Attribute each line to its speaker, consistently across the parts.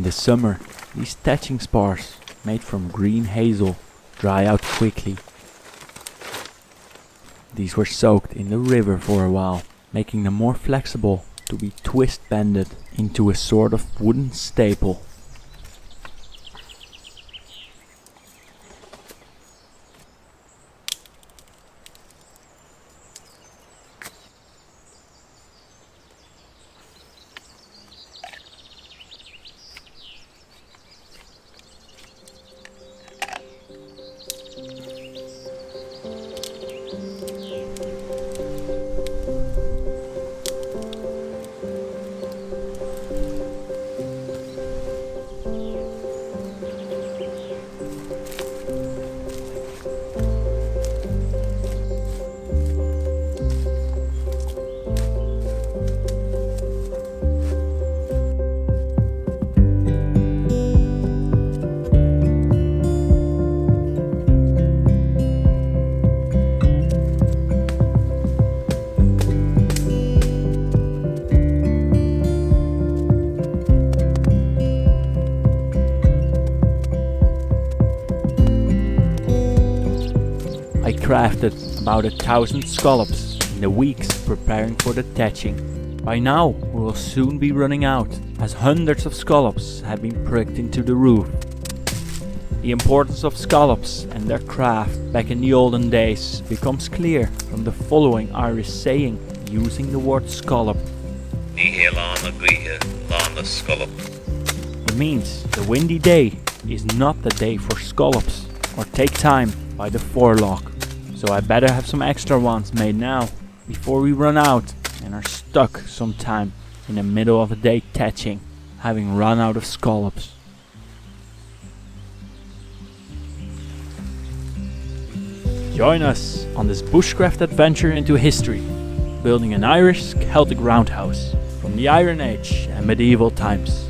Speaker 1: In the summer, these thatching spars, made from green hazel, dry out quickly. These were soaked in the river for a while, making them more flexible to be twist-bended into a sort of wooden staple. I crafted about 1,000 scollops in the weeks preparing for the thatching. By now we will soon be running out, as hundreds of scollops have been pricked into the roof. The importance of scollops and their craft back in the olden days becomes clear from the following Irish saying using the word scollop.
Speaker 2: It
Speaker 1: It means the windy day is not the day for scollops, or take time by the forelock. So I better have some extra ones made now, before we run out and are stuck sometime in the middle of a day thatching, having run out of scollops. Join us on this bushcraft adventure into history, building an Irish Celtic roundhouse from the Iron Age and medieval times.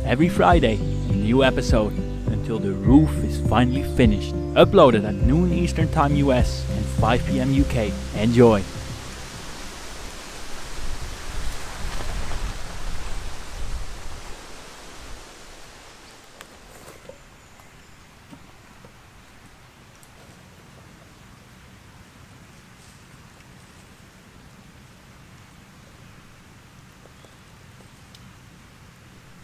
Speaker 1: Every Friday, a new episode until the roof is finally finished. Uploaded at noon Eastern Time US and 5 PM UK. Enjoy!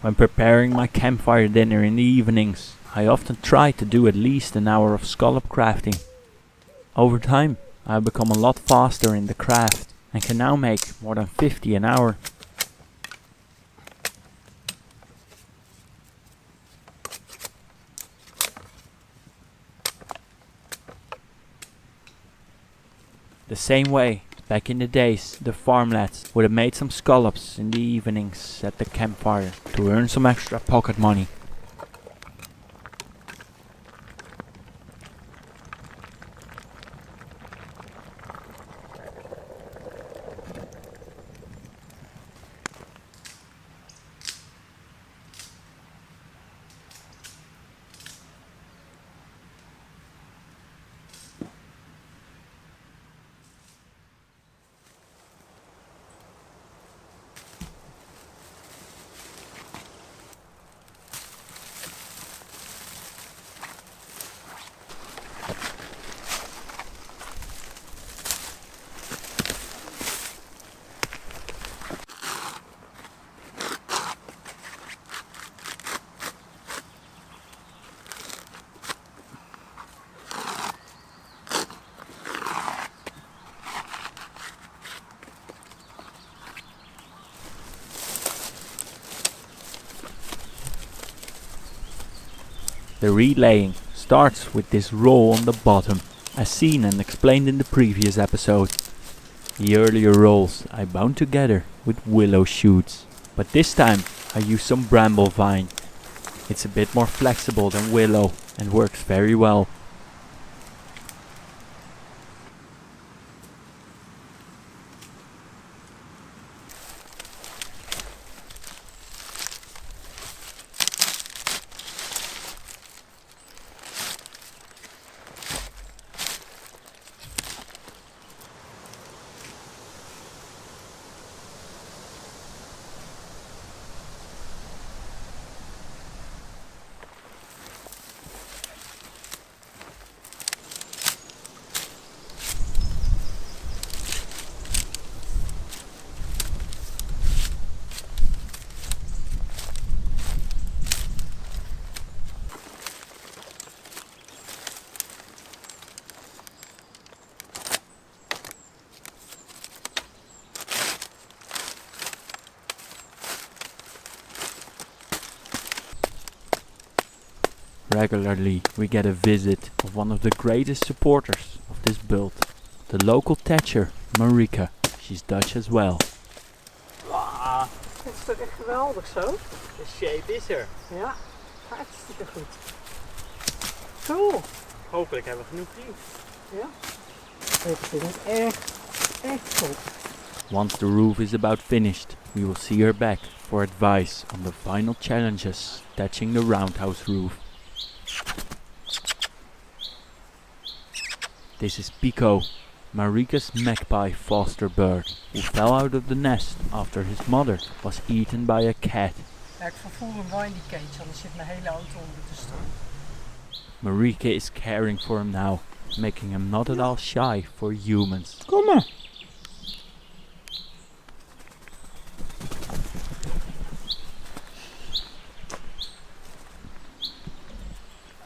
Speaker 1: When preparing my campfire dinner in the evenings, I often try to do at least an hour of scallop crafting. Over time, I have become a lot faster in the craft and can now make more than 50 an hour. The same way, back in the days, the farm lads would have made some scallops in the evenings at the campfire to earn some extra pocket money. The reed laying starts with this roll on the bottom, as seen and explained in the previous episode. The earlier rolls I bound together with willow shoots, but this time I use some bramble vine. It's a bit more flexible than willow and works very well. regularly we get a visit of one of the greatest supporters of this build, the local thatcher, Marika. She's Dutch as well.
Speaker 2: Wauw, het is toch echt geweldig zo?
Speaker 1: The shape is er.
Speaker 2: Ja, hartstikke goed. Cool.
Speaker 1: Hopelijk hebben we genoeg vriend.
Speaker 2: Ja, dit is echt goed.
Speaker 1: Once the roof is about finished, we will see her back for advice on the final challenges thatching the roundhouse roof. This is Pico, Marika's magpie foster bird, who fell out of the nest after his mother was eaten by a cat.
Speaker 2: Ja, ik vervoer hem wel in die cage, anders zit mijn hele auto onder de stoel.
Speaker 1: Marika is caring for him now, making him not at all shy for humans.
Speaker 2: Kom maar.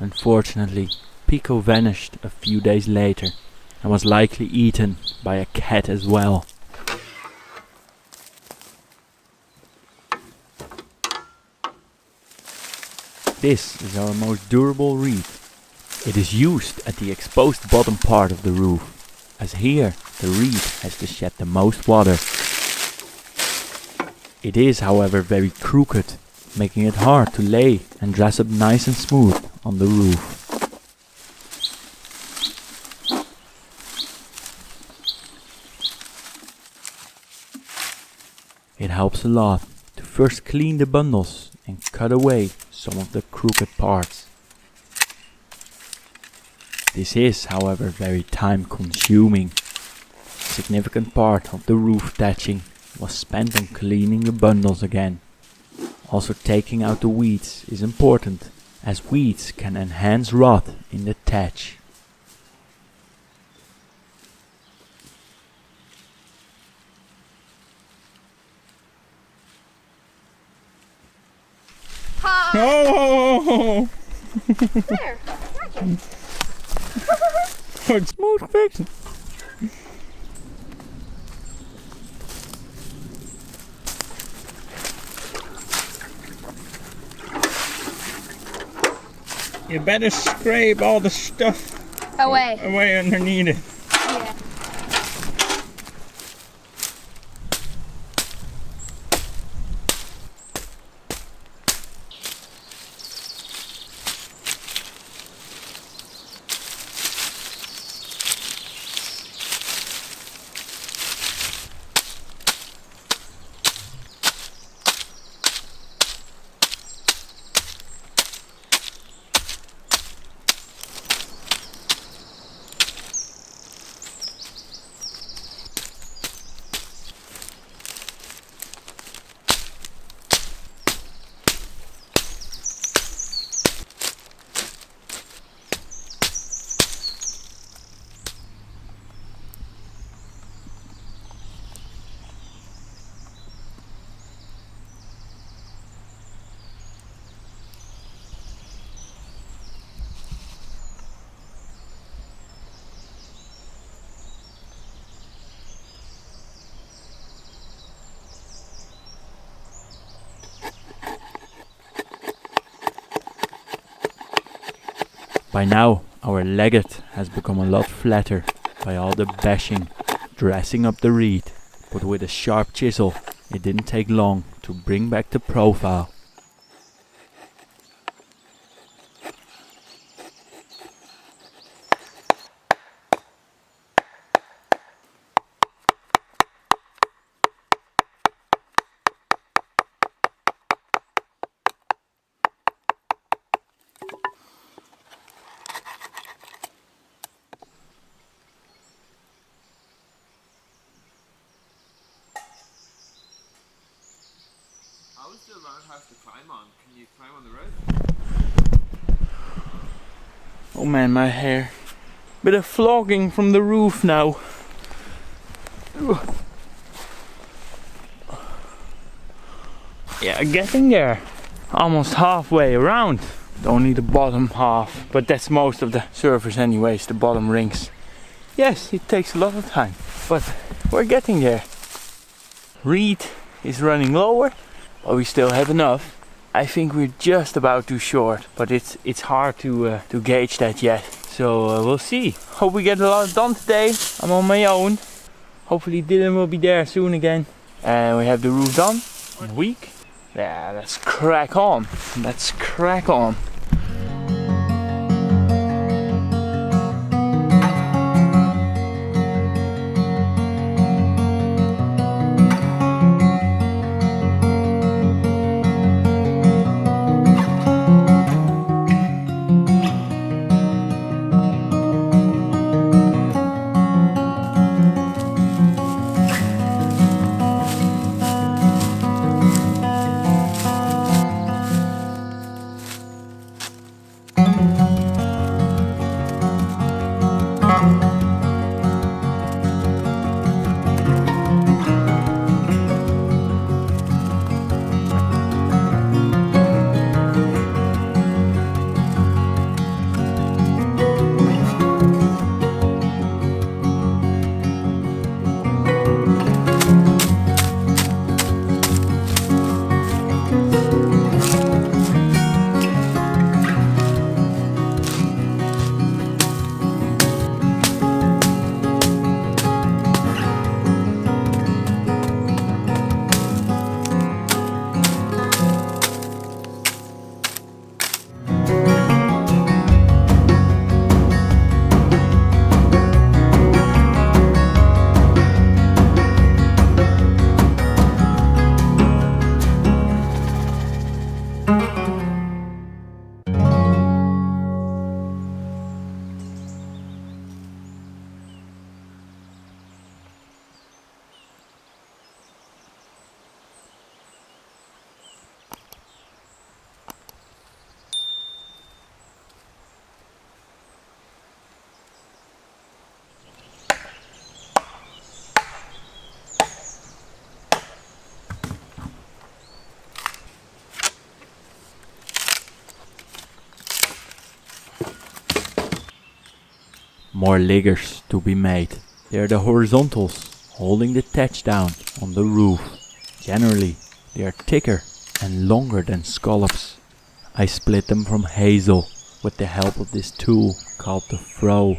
Speaker 1: Unfortunately, Pico vanished a few days later and was likely eaten by a cat as well. This is our most durable reed. It is used at the exposed bottom part of the roof, as here the reed has to shed the most water. It is, however, very crooked, making it hard to lay and dress up nice and smooth on the roof. It helps a lot to first clean the bundles and cut away some of the crooked parts. This is, however, very time consuming. A significant part of the roof thatching was spent on cleaning the bundles again. Also, taking out the weeds is important, as weeds can enhance rot in the thatch.
Speaker 2: Oh!
Speaker 3: There, magic.
Speaker 2: Goed, smooth fixen. You better scrape all the stuff away underneath it.
Speaker 3: Yeah.
Speaker 1: By now, our legget has become a lot flatter by all the bashing, dressing up the reed, but with a sharp chisel, it didn't take long to bring back the profile.
Speaker 4: How is the roundhouse to climb on? Can you climb on the roof?
Speaker 2: Oh man, my hair. Bit of flogging from the roof now. Yeah, getting there. Almost halfway around. Only the bottom half, but that's most of the surface anyways, the bottom rings. Yes, it takes a lot of time, but we're getting there. Reed is running lower, but we still have enough I think we're just about too short, but it's hard to gauge that yet. So we'll see. Hope we get a lot done today. I'm on my own. Hopefully Dylan will be there soon again. And we have the roof done in a week. Yeah, let's crack on. Let's crack on.
Speaker 1: More liggers to be made. They are the horizontals holding the thatch down on the roof. Generally, they are thicker and longer than scallops. I split them from hazel with the help of this tool called the froe.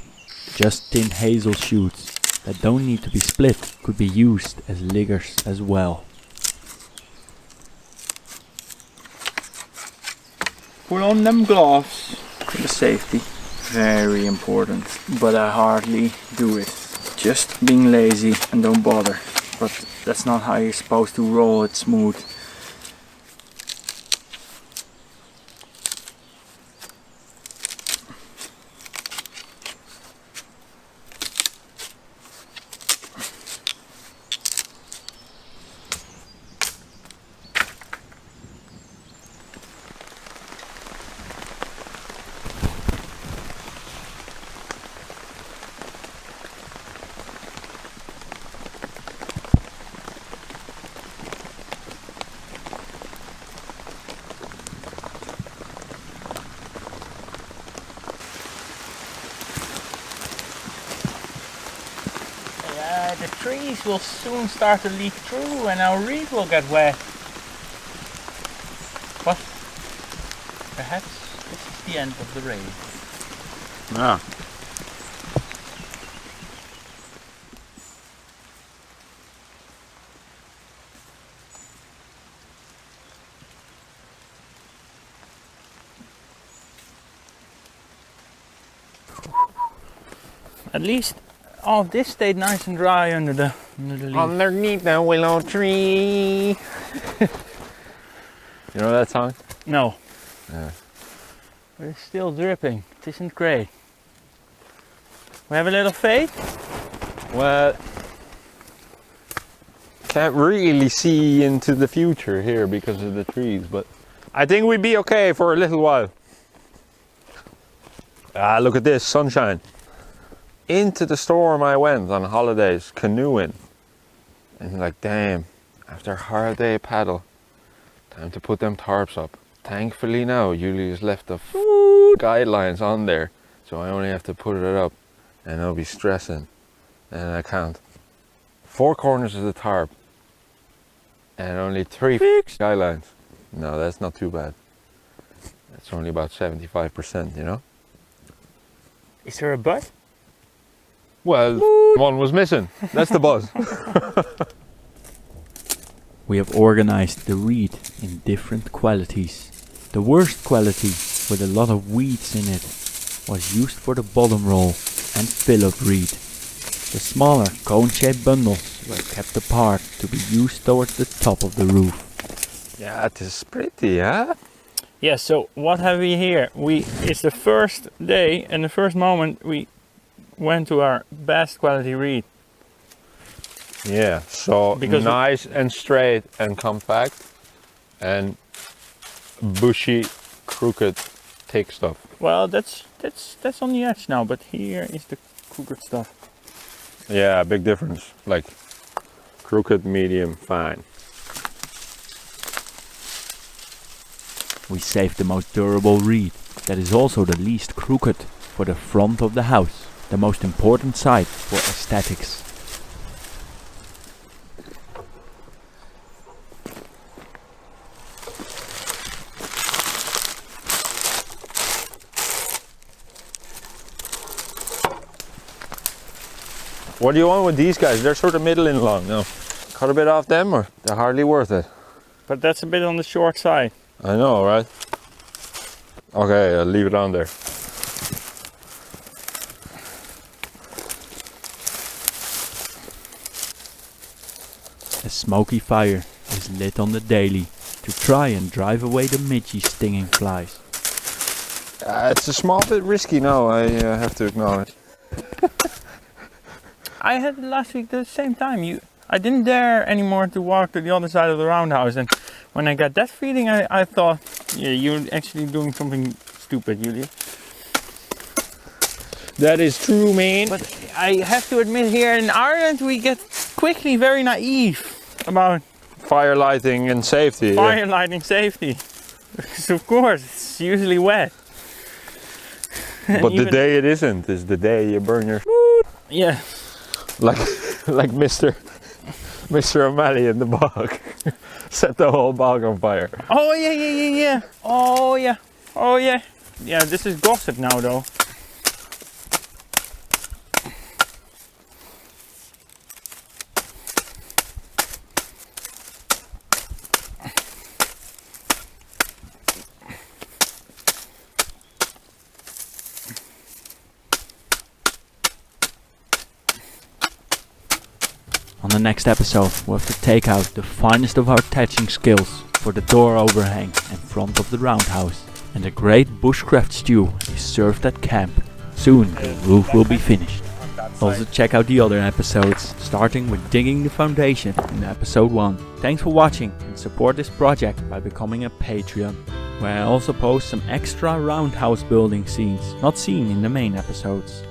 Speaker 1: Just thin hazel shoots that don't need to be split could be used as liggers as well.
Speaker 2: Put on them gloves for the safety. Very important, but I hardly do it. Just being lazy and don't bother. But that's not how you're supposed to roll it smooth. The trees will soon start to leak through and our reed will get wet. But perhaps this is the end of the rain.
Speaker 1: Ah.
Speaker 2: At least all of this stayed nice and dry under the leaf.
Speaker 4: Underneath the willow tree. You know that song?
Speaker 2: No.
Speaker 4: Yeah.
Speaker 2: But it's still dripping. It isn't great. We have a little faith.
Speaker 4: Well, can't really see into the future here because of the trees, but I think we'd be okay for a little while. Ah, look at this, sunshine. Into the storm I went on holidays, canoeing. And like, damn, after a hard day paddle, time to put them tarps up. Thankfully now, Julius left the guidelines on there, so I only have to put it up, and I'll be stressing, and I can't. 4 corners of the tarp, and only 3 guidelines. No, that's not too bad. That's only about 75%, you know?
Speaker 2: Is there a butt?
Speaker 4: Well, one was missing. That's the buzz.
Speaker 1: We have organized the reed in different qualities. The worst quality, with a lot of weeds in it, was used for the bottom roll and fill of reed. The smaller cone-shaped bundles were kept apart to be used towards the top of the roof.
Speaker 4: Yeah, it is pretty, huh?
Speaker 2: Yeah, so what have we here? It's the first day and the first moment we went to our best quality reed.
Speaker 4: Yeah, so
Speaker 2: Because
Speaker 4: nice and straight and compact and bushy, crooked, thick stuff.
Speaker 2: Well, that's on the edge now, but here is the crooked stuff.
Speaker 4: Yeah, big difference. Like crooked, medium, fine.
Speaker 1: We saved the most durable reed, that is also the least crooked, for the front of the house, the most important site for aesthetics.
Speaker 4: What do you want with these guys? They're sort of middling long now. Cut a bit off them or they're hardly worth it.
Speaker 2: But that's a bit on the short side.
Speaker 4: I know, right? Okay, I'll leave it on there.
Speaker 1: A smoky fire is lit on the daily to try and drive away the midgy stinging flies.
Speaker 4: It's a small bit risky now, I have to acknowledge.
Speaker 2: I had it last week the same time. I didn't dare anymore to walk to the other side of the roundhouse, and when I got that feeling, I thought, yeah, you're actually doing something stupid, Julia.
Speaker 4: That is true, man.
Speaker 2: But I have to admit, here in Ireland, we get quickly very naive about
Speaker 4: Fire lighting and safety.
Speaker 2: fire lighting safety. Because of course, it's usually wet.
Speaker 4: But the
Speaker 2: Even-
Speaker 4: day it isn't is the day you burn your
Speaker 2: Yeah.
Speaker 4: like Mr. O'Malley in the bog. Set the whole bog on fire.
Speaker 2: Oh yeah. Oh yeah. Yeah, this is gossip now though.
Speaker 1: On the next episode, we'll have to take out the finest of our thatching skills for the door overhang in front of the roundhouse. And a great bushcraft stew is served at camp. Soon the roof will be finished. Also check out the other episodes, starting with digging the foundation in episode 1. Thanks for watching and support this project by becoming a Patreon, where I also post some extra roundhouse building scenes not seen in the main episodes.